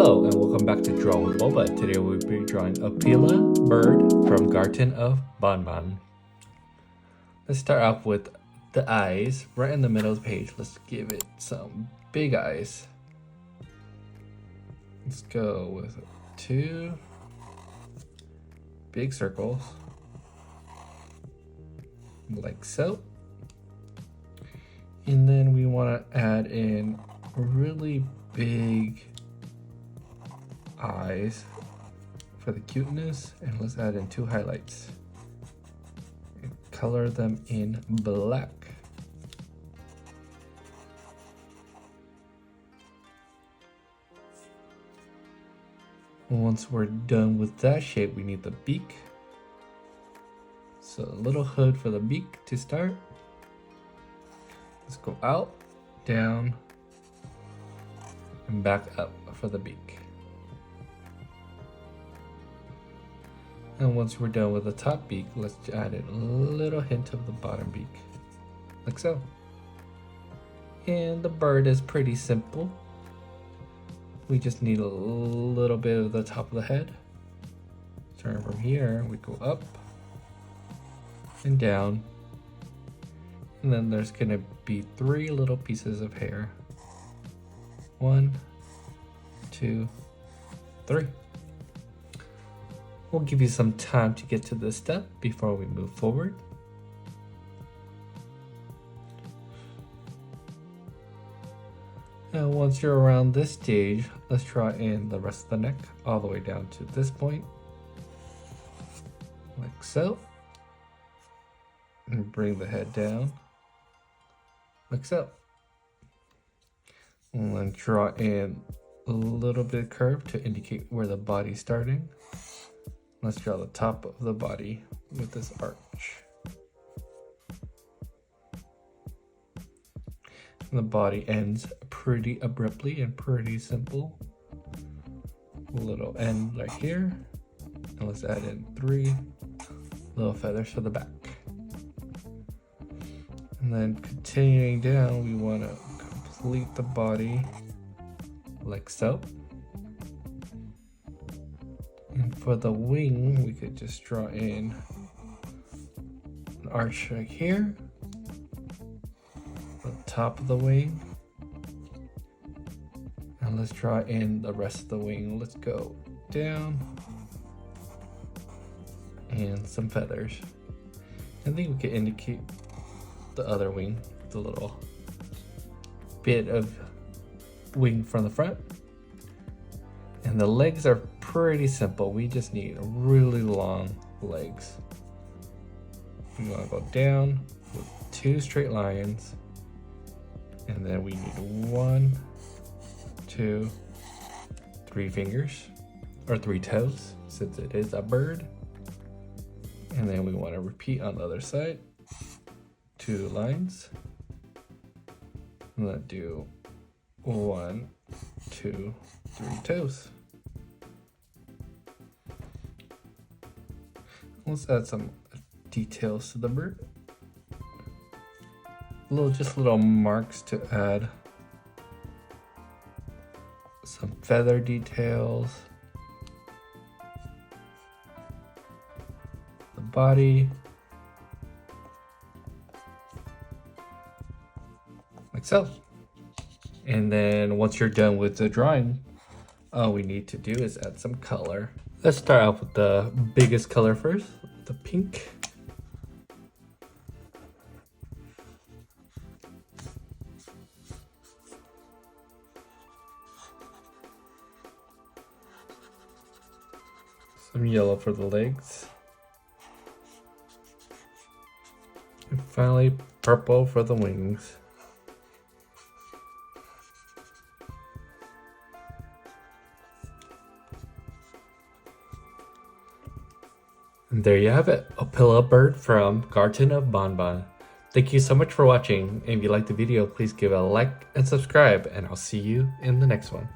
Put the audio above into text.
Hello and welcome back to Draw with Boba. Today we'll be drawing Opila Bird from Garten of Banban. Let's start off with the eyes. Right in the middle of the page, let's give it some big eyes. Let's go with 2 big circles, like so. And then we want to add in really big eyes for the cuteness, and let's add in 2 highlights and color them in black. Once we're done with that shape, we need the beak. So a little hood for the beak to start. Let's go out, down, and back up for the beak. And once we're done with the top beak, let's add in a little hint of the bottom beak, like so. And the bird is pretty simple. We just need a little bit of the top of the head. Starting from here, we go up and down. And then there's gonna be 3 little pieces of hair. 1, 2, 3. We'll give you some time to get to this step before we move forward. And once you're around this stage, let's draw in the rest of the neck all the way down to this point, like so. And bring the head down, like so. And then draw in a little bit of curve to indicate where the body's starting. Let's draw the top of the body with this arch. And the body ends pretty abruptly and pretty simple. A little end right here. And let's add in 3 little feathers for the back. And then continuing down, we want to complete the body like so. And for the wing, we could just draw in an arch right here, the top of the wing, and let's draw in the rest of the wing. Let's go down and some feathers. I think we could indicate the other wing with a little bit of wing from the front. And the legs are pretty simple. We just need really long legs. We want to go down with 2 straight lines, and then we need 1, 2, 3 fingers, or 3 toes, since it is a bird. And then we want to repeat on the other side, 2 lines, and then do 1, 2, 3 toes. Let's add some details to the bird. Just little marks to add some feather details. The body, like so. And then once you're done with the drawing, all we need to do is add some color. Let's start off with the biggest color first, the pink. Some yellow for the legs. And finally, purple for the wings. And there you have it, Opila Bird from Garten of Banban. Thank you so much for watching. If you liked the video, please give it a like and subscribe, and I'll see you in the next one.